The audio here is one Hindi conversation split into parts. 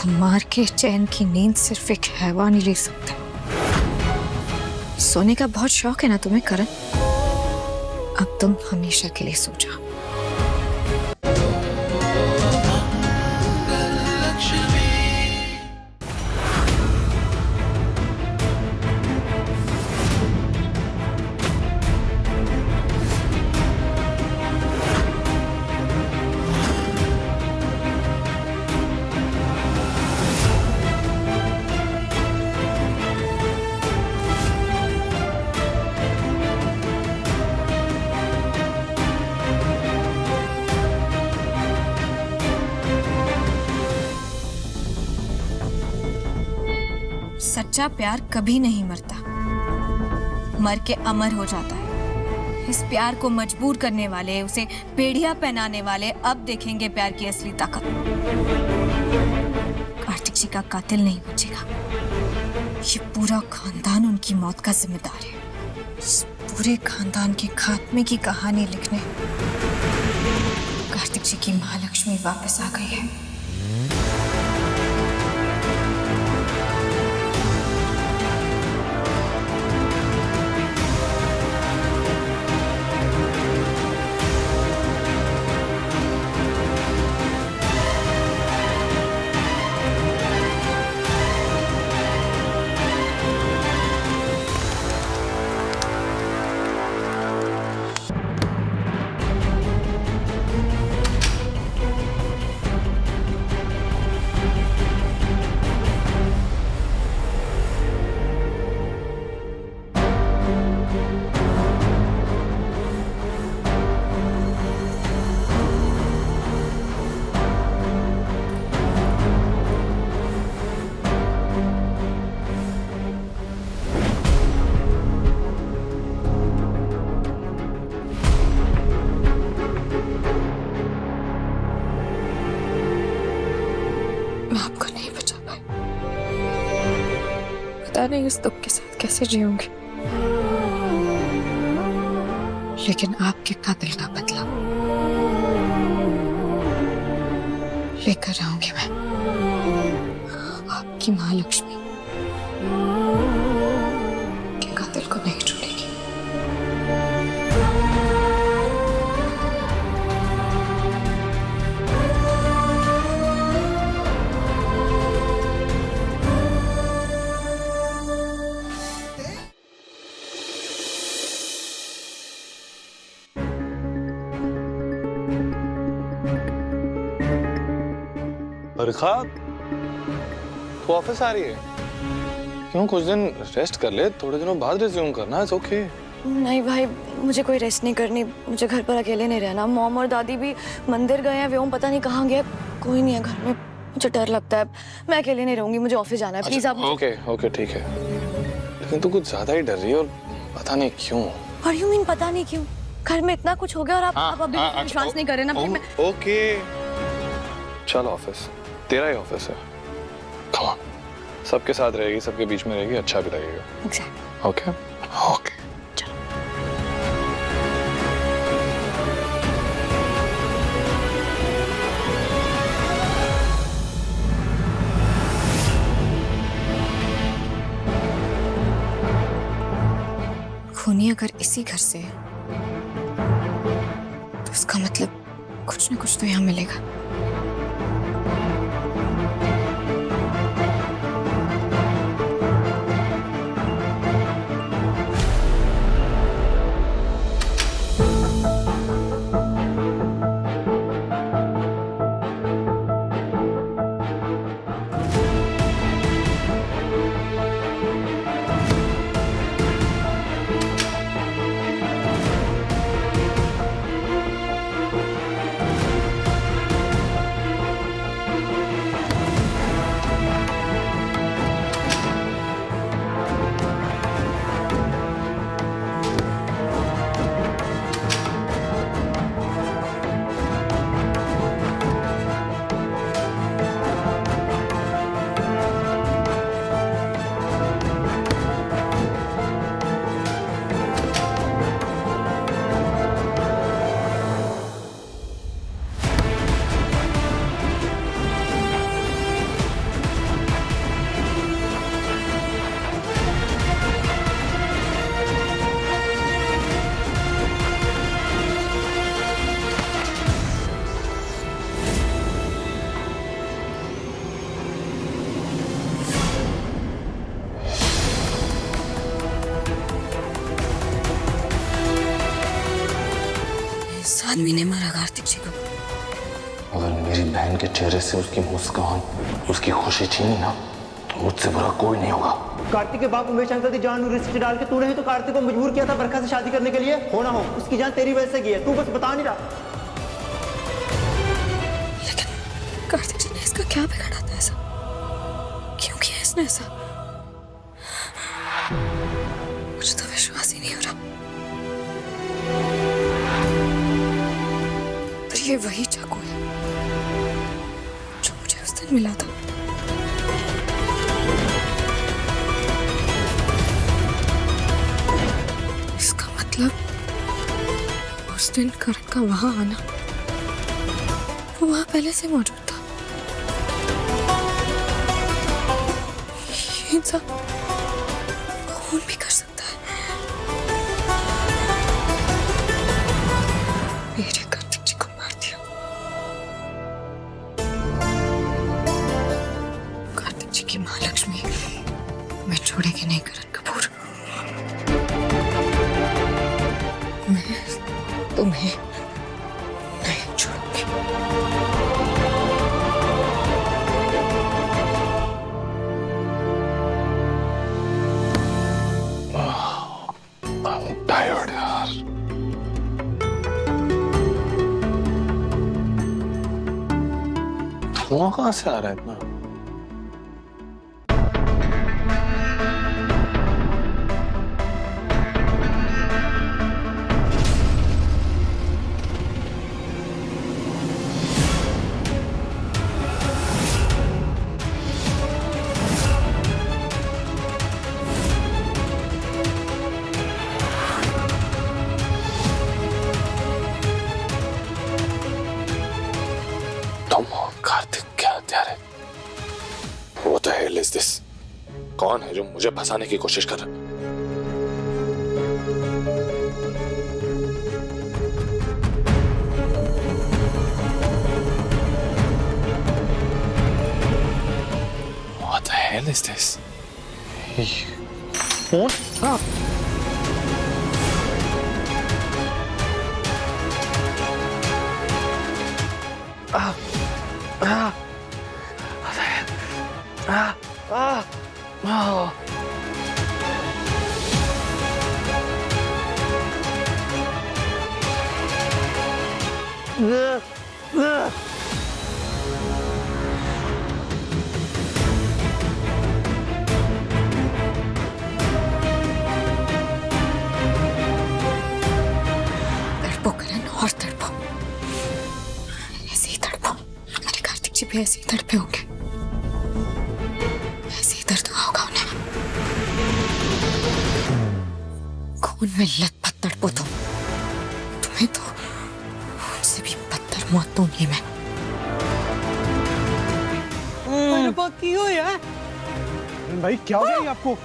को मार के चैन की नींद सिर्फ एक हैवान ही ले सकता है। सोने का बहुत शौक है ना तुम्हें करण? अब तुम हमेशा के लिए सो जाओ। सच्चा प्यार कभी नहीं मरता, मर के अमर हो जाता है। इस प्यार को मजबूर करने वाले, उसे बेड़िया पहनाने वाले अब देखेंगे प्यार की असली ताकत। कार्तिक जी का कातिल नहीं बचेगा। ये पूरा खानदान उनकी मौत का जिम्मेदार है। इस पूरे खानदान के खात्मे की कहानी लिखने कार्तिक जी की महालक्ष्मी वापस आ गई है। मैं आपको नहीं बचा पाई। पता नहीं इस दुख के साथ कैसे जीऊंगी, लेकिन आपके कातिल का बदला लेकर आऊंगी मैं। आपकी महालक्ष्मी के कातिल को नहीं छोड़ेगी। बरखा, तू ऑफिस आ रही है? क्यों, कुछ दिन रेस्ट कर ले, थोड़े दिनों बाद रिज्यूम करना है। ओके। नहीं भाई, मुझे कोई रेस्ट नहीं करनी। मुझे घर पर अकेले नहीं रहना। मॉम और दादी भी मंदिर गए हैं, व्योम पता नहीं कहाँ गया। कोई नहीं है घर में, मुझे डर लगता है। मैं अकेले नहीं रहूंगी, मुझे ऑफिस जाना है। प्लीज आप। ओके ओके ठीक है, लेकिन तू कुछ ज्यादा ही डर रही है और पता नहीं क्यों। What do you mean, पता नहीं क्यों? घर में इतना कुछ हो गया और आप अभी विश्वास नहीं कर रहे ना। ओके, चल ऑफिस, तेरा ही ऑफिस है। Come on, सबके साथ रहेगी, सबके बीच में रहेगी, अच्छा भी लगेगा। Exactly. Okay okay. खूनी अगर इसी घर से है तो उसका मतलब कुछ ना कुछ तो यहाँ मिलेगा। इस आदमी ने मारा कार्तिक जी को। अगर मेरी बहन के चेहरे से उसकी मुस्कान, उसकी खुशी छीनी ना, तो मुझसे बुरा कोई नहीं होगा। कार्तिक के बाप उमेश अंकल की जान रिस्क डाल के तूने ही तो कार्तिक को मजबूर किया था बरखा से शादी करने के लिए। हो ना हो, उसकी जान तेरी वजह से गई है, तू बस बता नहीं रहा। लेकिन कार्तिक जी ने इसका क्या बिगाड़ा था ऐसा? क्यों किया इसने ऐसा? मुझे तो विश्वास ही नहीं हो रहा। पर ये वही चाकू है जो मुझे उस दिन मिला था। इसका मतलब उस दिन करण का वहां आना, वो वहां पहले से मौजूद था। ये इंसान खून भी कर सकता है। मेरे कार्तिक जी को मार दिया। कार्तिक जी की माँ लक्ष्मी मैं छोड़ेगी नहीं करण कपूर। मैं तुम्हें नहीं छोड़ूंगी। I'm tired, यार। धुआं कहाँ से आ रहा है इतना? तुम और कार्तिक क्या हत्यारे है? What the hell is this? कौन है जो मुझे फंसाने की कोशिश कर रहा है? What the hell is this? Phone? हाँ। तड़पो करण और तड़पो, ऐसे ही तड़पो। मेरे कार्तिक जी भी ऐसे ही तड़पे होंगे, ऐसे ही दर्द हुआ होगा उन्हें। खून में लथपथ तड़पो तुम्हें तो उनसे भी बदतर मौत दूंगी मैं। की हो यार भाई क्या हो गया आपको?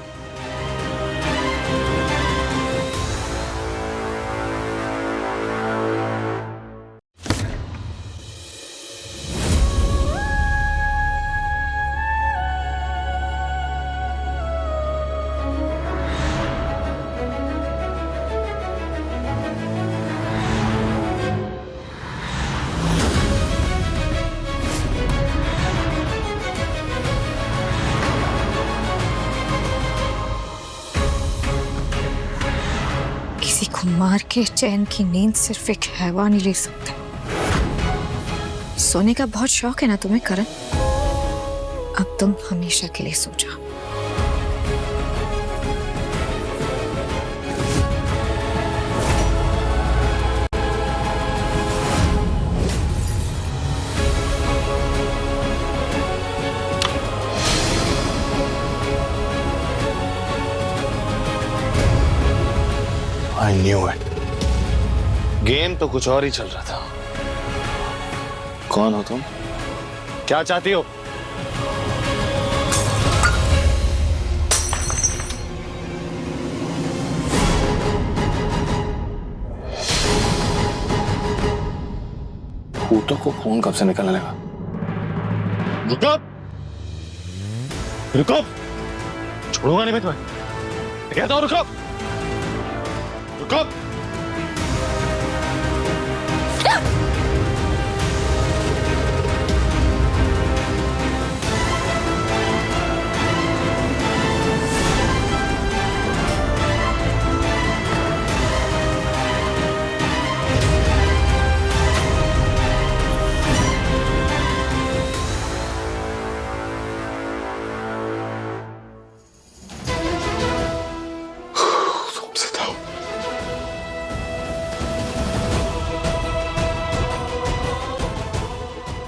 किसी को मार के चैन की नींद सिर्फ एक हैवान ही ले सकता है। सोने का बहुत शौक है ना तुम्हें करण? अब तुम हमेशा के लिए सो जाओ। I knew it. गेम तो कुछ और ही चल रहा था। कौन हो तुम? क्या चाहती हो? भूतों को खून कब से निकलने लगा? रुको! रुको! छोड़ूंगा नहीं मैं तुम्हें। कहता हूं रुको! रुको!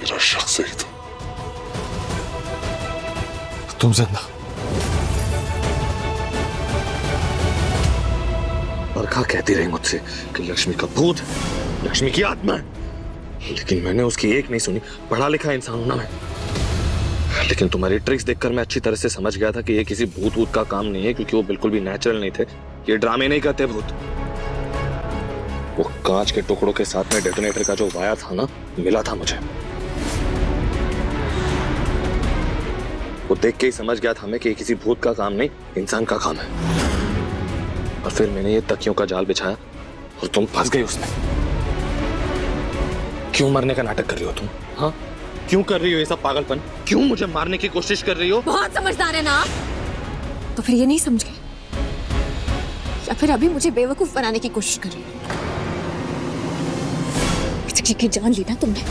तेरा शक सही था। तुम जिंदा। बरखा कहती रही मुझसे कि लक्ष्मी का भूत है, लक्ष्मी की आत्मा है, लेकिन मैंने उसकी एक नहीं सुनी। पढ़ा लिखा इंसान हूं ना मैं, लेकिन तुम्हारी ट्रिक्स देखकर मैं अच्छी तरह से समझ गया था कि ये किसी भूत वूत का काम नहीं है, क्योंकि वो बिल्कुल भी नेचुरल नहीं थे। ये ड्रामे नहीं करते भूत। वो कांच के टुकड़ों के साथ में डेटोनेटर का जो वायर था ना, मिला था मुझे। वो देख के ही समझ गया था मैं कि ये किसी भूत का काम नहीं, इंसान का काम है। और फिर मैंने ये तकियों का जाल बिछाया और तुम फंस गई उसमें। क्यों मरने का नाटक कर रही हो तुम? हाँ, क्यों कर रही हो ये सब पागलपन? क्यों मुझे मारने की कोशिश कर रही हो? बहुत समझदार है ना आप। तो फिर ये नहीं समझ गए, या फिर अभी मुझे बेवकूफ बनाने की कोशिश कर रही हो? किसी की जान ली ना तुमने,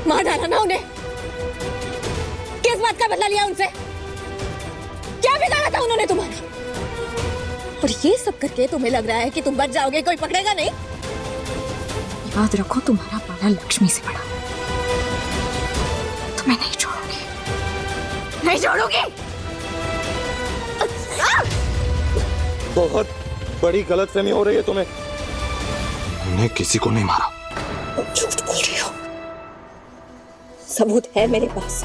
मार डाला ना उन्हें। किस बात का बदला लिया उनसे? क्या बिगाड़ा था उन्होंने तुम्हारा? और ये सब करके तुम्हें लग रहा है कि तुम बच जाओगे, कोई पकड़ेगा नहीं? याद रखो, तुम्हारा पाला लक्ष्मी से बड़ा। तुम्हें नहीं छोड़ूंगी, नहीं छोड़ूंगी। बहुत बड़ी गलतफहमी हो रही है तुम्हें। मैंने किसी को नहीं मारा। झूठ बोल रही हो। सबूत है मेरे पास।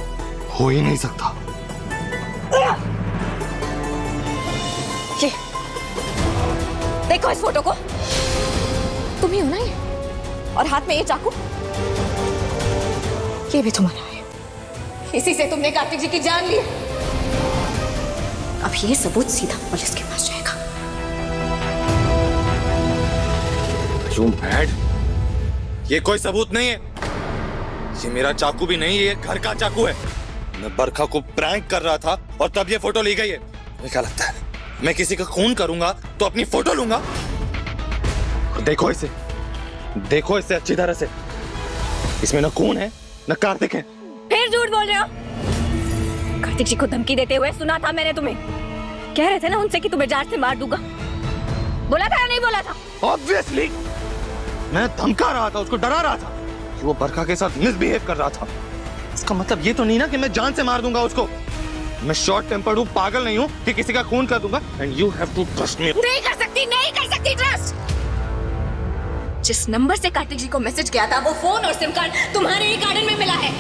हो ही नहीं सकता। ये देखो इस फोटो को। तुम ही हो ना ये? और हाथ में ये चाकू, ये भी तुम्हारा है। इसी से तुमने कार्तिक जी की जान ली। अब ये सबूत सीधा पुलिस के पास जाएगा। You mad? ये कोई सबूत नहीं है। ये मेरा चाकू भी नहीं है, ये घर का चाकू है। मैं बरखा को प्रैंक कर रहा था और तब ये फोटो ली गई है। मुझे क्या लगता है, मैं किसी का खून करूंगा तो अपनी फोटो लूंगा? और देखो इसे, देखो इसे अच्छी तरह से। इसमें न खून है न कार्तिक है। फिर झूठ बोल रहे हो। कार्तिक जी को धमकी देते हुए सुना था मैंने तुम्हें। कह रहे थे ना उनसे कि तुम्हें जान से मार दूंगा। बोला था या नहीं बोला था? Obviously, मैं धमका रहा था, उसको डरा रहा था कि वो बरखा के साथ मिसबिहेव कर रहा था। इसका मतलब ये तो नहीं ना कि मैं जान से मार दूंगा उसको। मैं शॉर्ट टेम्पर्ड हूँ, पागल नहीं हूँ कि किसी का खून कर दूंगा। And you have to trust me. नहीं कर सकती, नहीं कर सकती ट्रस्ट। जिस नंबर से कार्तिक जी को मैसेज किया था, वो फोन और सिम कार्ड तुम्हारे ही गार्डन में मिला है।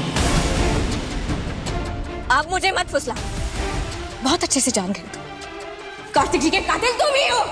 आप मुझे मत फुसला, बहुत अच्छे से जान गए तुम। कार्तिक जी के कातिल तुम ही हो।